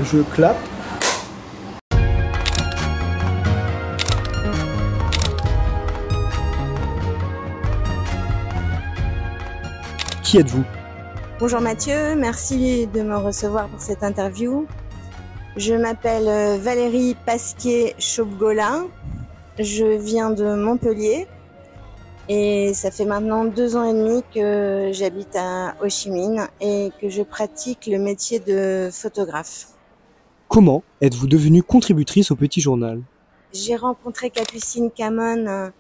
Je clappe. Qui êtes-vous? Bonjour Mathieu, merci de me recevoir pour cette interview. Je m'appelle Valérie Pasquier-Chopgola, je viens de Montpellier et ça fait maintenant 2 ans et demi que j'habite à Ho Chi Minh et que je pratique le métier de photographe. Comment êtes-vous devenue contributrice au Petit Journal? J'ai rencontré Capucine Camon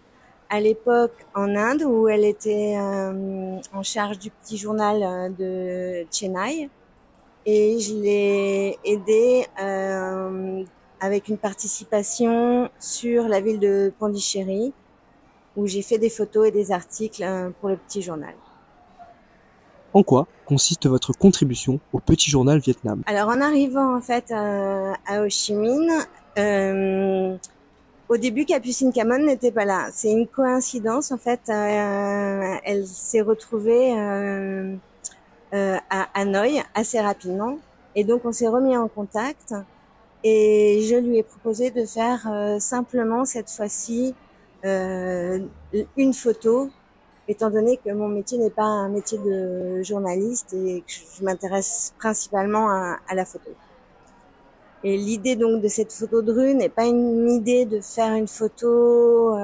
à l'époque en Inde où elle était en charge du Petit Journal de Chennai. Et je l'ai aidée avec une participation sur la ville de Pondichéry, où j'ai fait des photos et des articles pour le Petit Journal. En quoi consiste votre contribution au Petit Journal Vietnam? Alors en arrivant en fait à Ho Chi Minh, au début Capucine Camon n'était pas là. C'est une coïncidence en fait. Elle s'est retrouvée à Hanoï assez rapidement. Et donc on s'est remis en contact et je lui ai proposé de faire simplement cette fois-ci une photo, étant donné que mon métier n'est pas un métier de journaliste et que je m'intéresse principalement à la photo. Et l'idée donc de cette photo de rue n'est pas une idée de faire une photo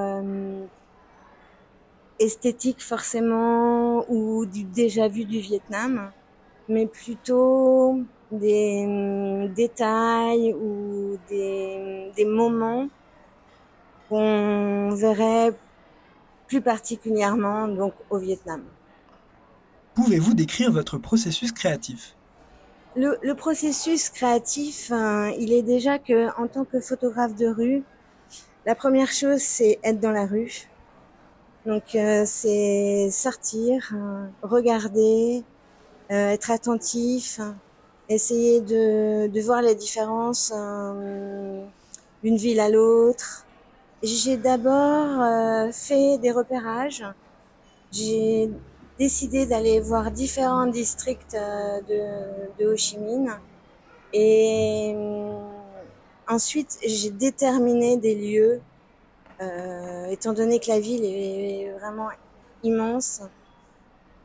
esthétique forcément ou du déjà vu du Vietnam, mais plutôt des détails ou des moments qu'on verrait plus particulièrement donc au Vietnam. Pouvez-vous décrire votre processus créatif? Le processus créatif, il est déjà que en tant que photographe de rue, la première chose c'est être dans la rue. Donc c'est sortir, regarder, être attentif, essayer de voir les différences d'une ville à l'autre. J'ai d'abord fait des repérages. J'ai décidé d'aller voir différents districts de Ho Chi Minh et ensuite j'ai déterminé des lieux. Étant donné que la ville est vraiment immense,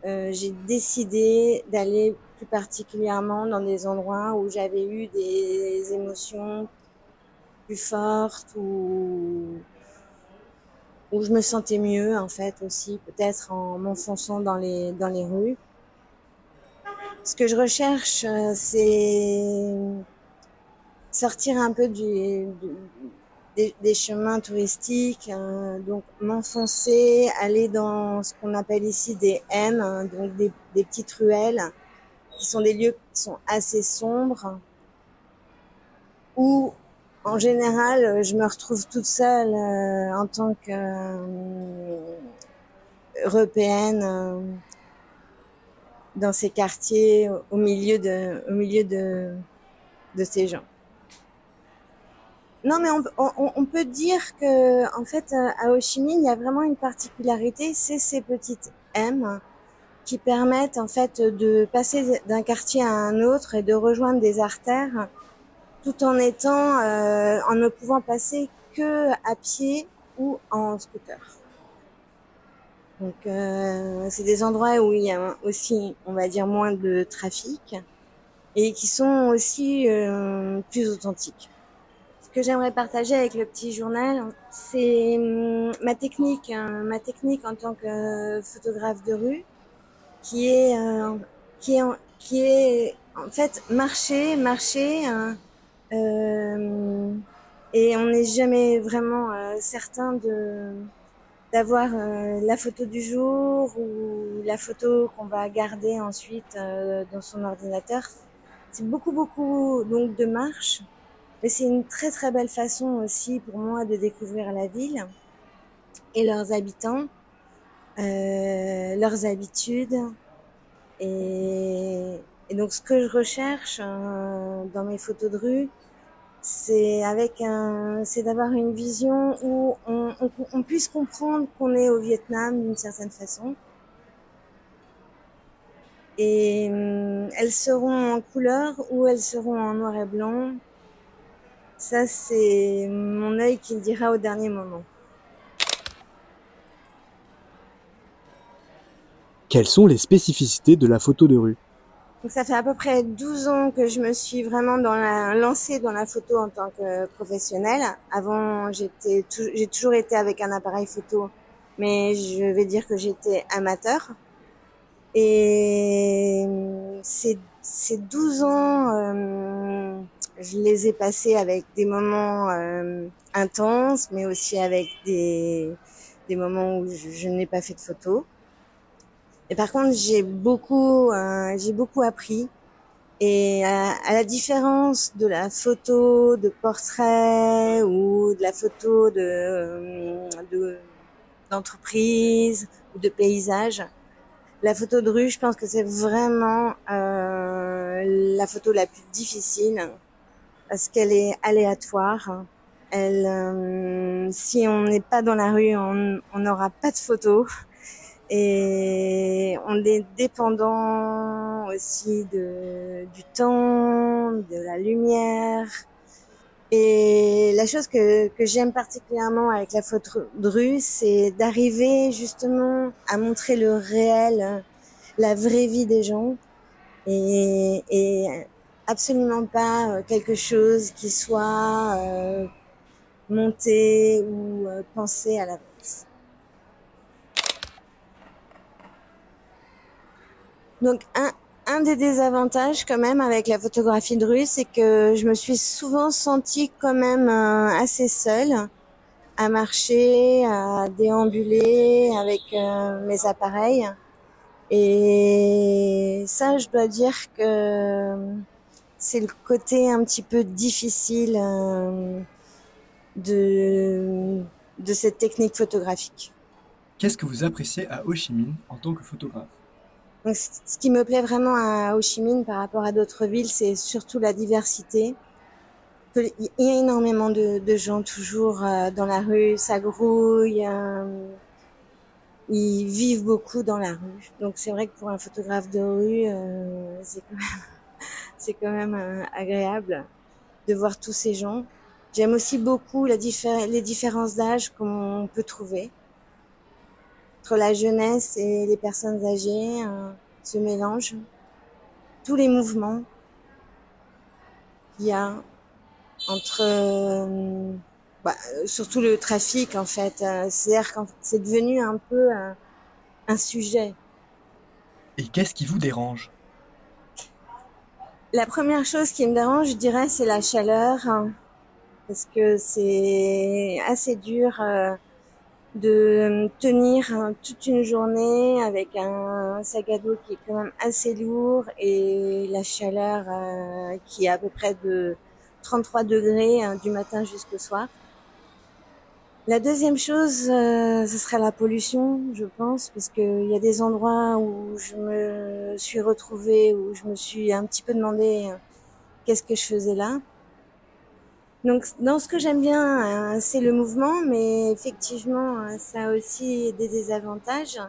j'ai décidé d'aller plus particulièrement dans des endroits où j'avais eu des émotions plus fortes ou où je me sentais mieux en fait aussi, peut-être en m'enfonçant dans les rues. Ce que je recherche, c'est sortir un peu des chemins touristiques, donc m'enfoncer, aller dans ce qu'on appelle ici des M, donc des petites ruelles, qui sont des lieux qui sont assez sombres, où en général je me retrouve toute seule en tant que européenne dans ces quartiers, au milieu de ces gens. Non, mais on peut dire que, en fait, à Ho Chi Minh, il y a vraiment une particularité, c'est ces petites M qui permettent, en fait, de passer d'un quartier à un autre et de rejoindre des artères, tout en en ne pouvant passer que à pied ou en scooter. Donc, c'est des endroits où il y a aussi, on va dire, moins de trafic et qui sont aussi plus authentiques. Ce que j'aimerais partager avec le Petit Journal, c'est ma technique en tant que photographe de rue, qui est en fait marcher, et on n'est jamais vraiment certain d'avoir la photo du jour ou la photo qu'on va garder ensuite dans son ordinateur. C'est beaucoup donc de marche. Mais c'est une très très belle façon aussi pour moi de découvrir la ville et leurs habitants, leurs habitudes. Et donc ce que je recherche dans mes photos de rue, c'est d'avoir une vision où on puisse comprendre qu'on est au Vietnam d'une certaine façon. Et elles seront en couleur ou elles seront en noir et blanc. Ça, c'est mon œil qui le dira au dernier moment. Quelles sont les spécificités de la photo de rue? Donc ça fait à peu près 12 ans que je me suis vraiment lancée dans la photo en tant que professionnelle. Avant, j'ai toujours été avec un appareil photo, mais je vais dire que j'étais amateur. Et ces 12 ans, je les ai passés avec des moments intenses, mais aussi avec des moments où je n'ai pas fait de photos. Et par contre, j'ai beaucoup appris. Et à la différence de la photo de portrait ou de la photo d'entreprise ou de paysage, la photo de rue, je pense que c'est vraiment la photo la plus difficile parce qu'elle est aléatoire. Si on n'est pas dans la rue, on n'aura pas de photo. Et on est dépendant aussi du temps, de la lumière. Et la chose que j'aime particulièrement avec la photo de rue, c'est d'arriver justement à montrer le réel, la vraie vie des gens, et absolument pas quelque chose qui soit monté ou pensé à l'avance. Donc un des désavantages quand même avec la photographie de rue, c'est que je me suis souvent sentie quand même assez seule à marcher, à déambuler avec mes appareils. Et ça, je dois dire que c'est le côté un petit peu difficile de cette technique photographique. Qu'est-ce que vous appréciez à Ho Chi Minh en tant que photographe? Donc, ce qui me plaît vraiment à Ho Chi Minh par rapport à d'autres villes, c'est surtout la diversité. Il y a énormément de gens toujours dans la rue, ça grouille, ils vivent beaucoup dans la rue. Donc c'est vrai que pour un photographe de rue, c'est quand même agréable de voir tous ces gens. J'aime aussi beaucoup les différences d'âge qu'on peut trouver entre la jeunesse et les personnes âgées, ce mélange, tous les mouvements qu'il y a entre surtout le trafic en fait. C'est-à-dire que c'est devenu un peu un sujet. Et qu'est-ce qui vous dérange? La première chose qui me dérange, je dirais, c'est la chaleur, hein, parce que c'est assez dur de tenir toute une journée avec un sac à dos qui est quand même assez lourd et la chaleur qui est à peu près de 33 degrés du matin jusqu'au soir. La deuxième chose, ce serait la pollution, je pense, parce qu'il y a des endroits où je me suis retrouvée, où je me suis un petit peu demandé qu'est-ce que je faisais là. Donc, dans ce que j'aime bien, c'est le mouvement, mais effectivement, ça a aussi des désavantages,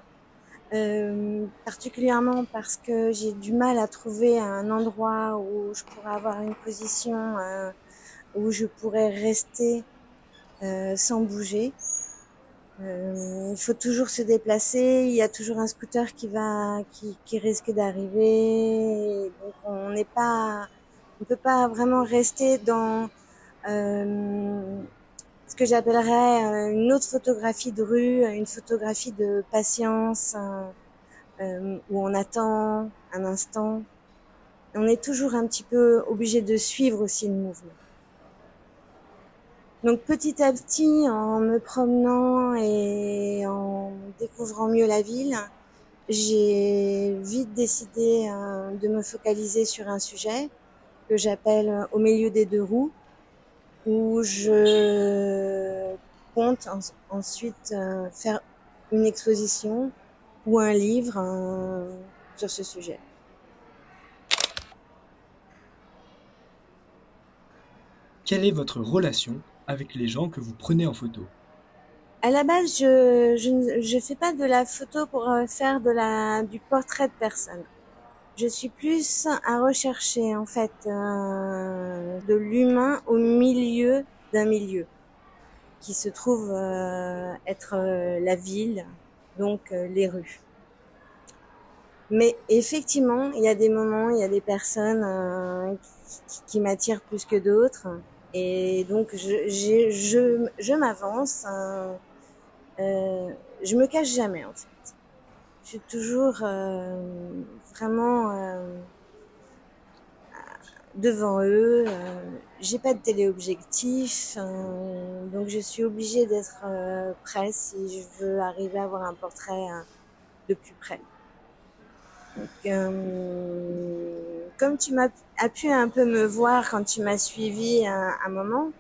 particulièrement parce que j'ai du mal à trouver un endroit où je pourrais avoir une position où je pourrais rester sans bouger. Il faut toujours se déplacer. Il y a toujours un scooter qui risque d'arriver. Donc on peut pas vraiment rester dans ce que j'appellerais une autre photographie de rue, une photographie de patience, où on attend un instant. On est toujours un petit peu obligé de suivre aussi le mouvement. Donc petit à petit, en me promenant et en découvrant mieux la ville, j'ai vite décidé de me focaliser sur un sujet que j'appelle au milieu des deux roues, où je compte ensuite faire une exposition ou un livre sur ce sujet. Quelle est votre relation avec les gens que vous prenez en photo? À la base, je fais pas de la photo pour faire du portrait de personne. Je suis plus à rechercher en fait de l'humain au milieu d'un milieu qui se trouve être la ville, donc les rues. Mais effectivement, il y a des moments, il y a des personnes qui m'attirent plus que d'autres. Et donc, je m'avance. Je me cache jamais, en fait. Je suis toujours vraiment devant eux. J'ai pas de téléobjectif, donc je suis obligée d'être près si je veux arriver à avoir un portrait de plus près. Donc, comme tu as pu un peu me voir quand tu m'as suivi un moment,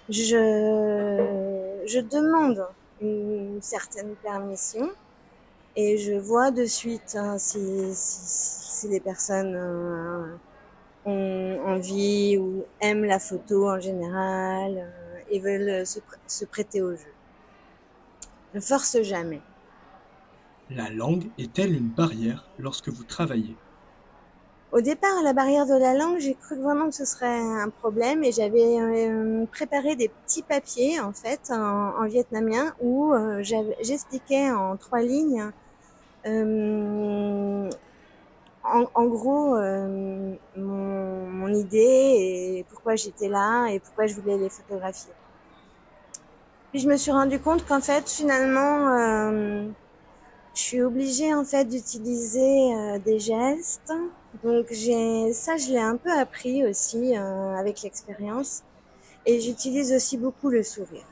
je demande une certaine permission et je vois de suite si les personnes ont envie ou aiment la photo en général et veulent se prêter au jeu. Je ne force jamais. La langue est-elle une barrière lorsque vous travaillez? Au départ, la barrière de la langue, j'ai cru vraiment que ce serait un problème et j'avais préparé des petits papiers en fait en vietnamien où j'expliquais en 3 lignes en gros mon idée et pourquoi j'étais là et pourquoi je voulais les photographier. Puis je me suis rendu compte qu'en fait finalement je suis obligée en fait d'utiliser des gestes. Donc je l'ai un peu appris aussi avec l'expérience. Et j'utilise aussi beaucoup le sourire.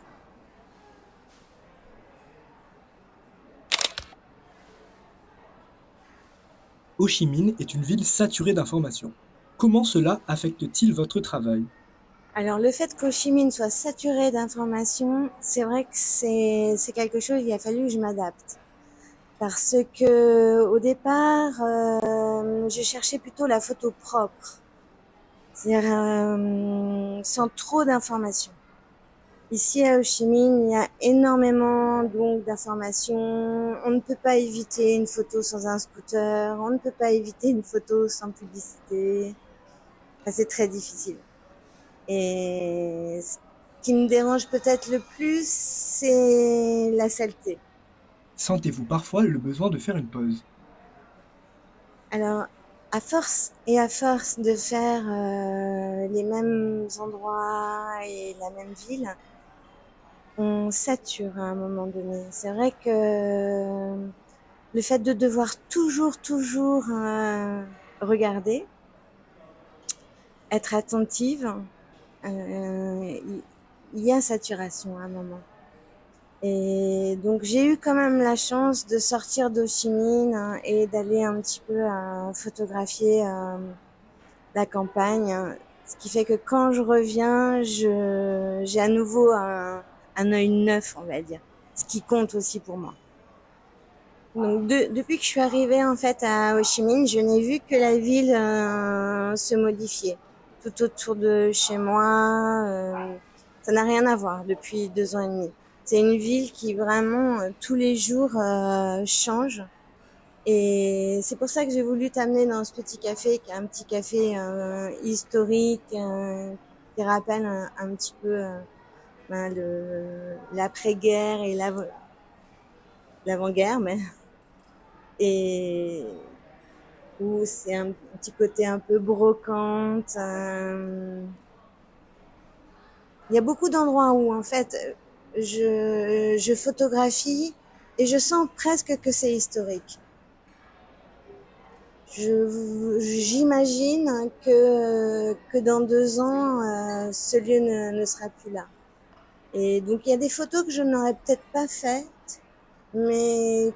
Ho Chi Minh est une ville saturée d'informations. Comment cela affecte-t-il votre travail? Alors le fait qu'Ho Chi Minh soit saturé d'informations, c'est vrai que c'est quelque chose, il a fallu que je m'adapte. Parce que au départ, je cherchais plutôt la photo propre. C'est-à-dire sans trop d'informations. Ici à Ho Chi Minh, il y a énormément donc d'informations. On ne peut pas éviter une photo sans un scooter. On ne peut pas éviter une photo sans publicité. Enfin, c'est très difficile. Et ce qui me dérange peut-être le plus, c'est la saleté. Sentez-vous parfois le besoin de faire une pause? Alors, à force de faire les mêmes endroits et la même ville, on sature à un moment donné. C'est vrai que le fait de devoir toujours regarder, être attentive, il y a saturation à un moment. Et donc j'ai eu quand même la chance de sortir d'Ho Chi Minh et d'aller un petit peu photographier la campagne, ce qui fait que quand je reviens, j'ai à nouveau un œil neuf, on va dire, ce qui compte aussi pour moi. Donc depuis que je suis arrivée en fait à Ho Chi Minh, je n'ai vu que la ville se modifier tout autour de chez moi. Ça n'a rien à voir depuis 2 ans et demi. C'est une ville qui vraiment tous les jours change. Et c'est pour ça que j'ai voulu t'amener dans ce petit café, qui est un petit café historique, qui rappelle un petit peu l'après-guerre et l'avant-guerre, mais et où c'est un petit côté un peu brocante. Il y a beaucoup d'endroits où en fait je photographie et je sens presque que c'est historique. J'imagine que dans 2 ans, ce lieu ne sera plus là. Et donc il y a des photos que je n'aurais peut-être pas faites, mais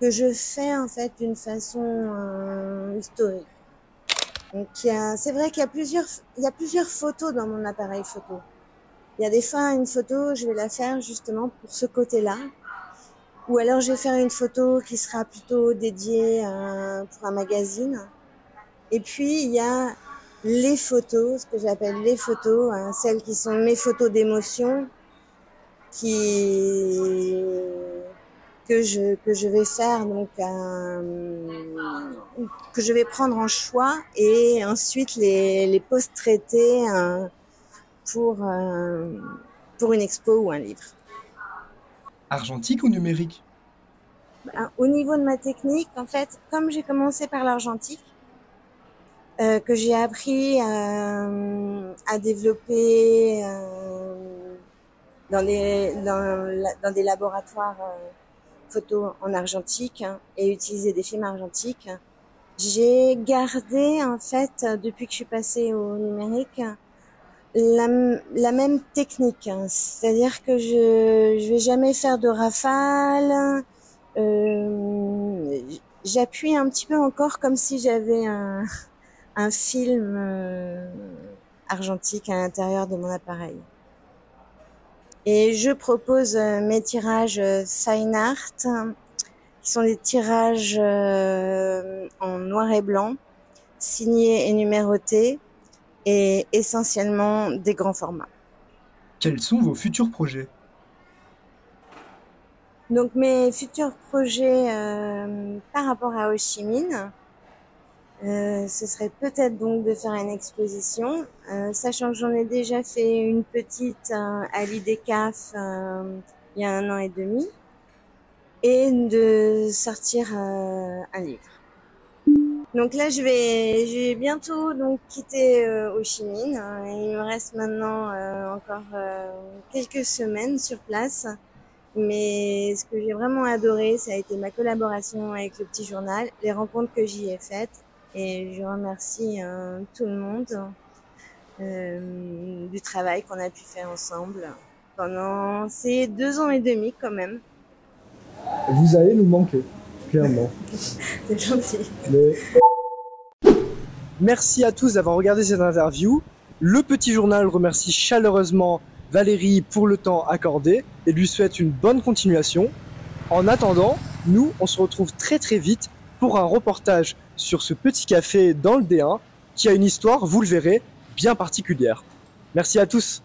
que je fais en fait d'une façon historique. Donc c'est vrai qu'il y a plusieurs photos dans mon appareil photo. Il y a des fois une photo, je vais la faire justement pour ce côté-là. Ou alors je vais faire une photo qui sera plutôt dédiée pour un magazine. Et puis il y a les photos, ce que j'appelle les photos, celles qui sont mes photos d'émotion, qui que je vais faire, donc que je vais prendre en choix et ensuite les post-traiter pour une expo ou un livre. Argentique ou numérique? Au niveau de ma technique, en fait, comme j'ai commencé par l'argentique, que j'ai appris à développer dans des laboratoires photo en argentique et utiliser des films argentiques, j'ai gardé en fait depuis que je suis passée au numérique la même technique, c'est-à-dire que je vais jamais faire de rafale. J'appuie un petit peu encore comme si j'avais un film argentique à l'intérieur de mon appareil. Et je propose mes tirages fine art, qui sont des tirages en noir et blanc, signés et numérotés, et essentiellement des grands formats. Quels sont vos futurs projets? Donc mes futurs projets par rapport à Ho Chi Minh, ce serait peut-être donc de faire une exposition, sachant que j'en ai déjà fait une petite à l'IDECAF il y a 1 an et demi, et de sortir un livre. Donc là, je vais bientôt donc quitter Ho Chi Minh. Il me reste maintenant encore quelques semaines sur place. Mais ce que j'ai vraiment adoré, ça a été ma collaboration avec le Petit Journal, les rencontres que j'y ai faites. Et je remercie tout le monde du travail qu'on a pu faire ensemble pendant ces 2 ans et demi quand même. Vous allez nous manquer, clairement. C'est gentil. Merci à tous d'avoir regardé cette interview. Le Petit Journal remercie chaleureusement Valérie pour le temps accordé et lui souhaite une bonne continuation. En attendant, nous, on se retrouve très très vite pour un reportage sur ce petit café dans le D1 qui a une histoire, vous le verrez, bien particulière. Merci à tous.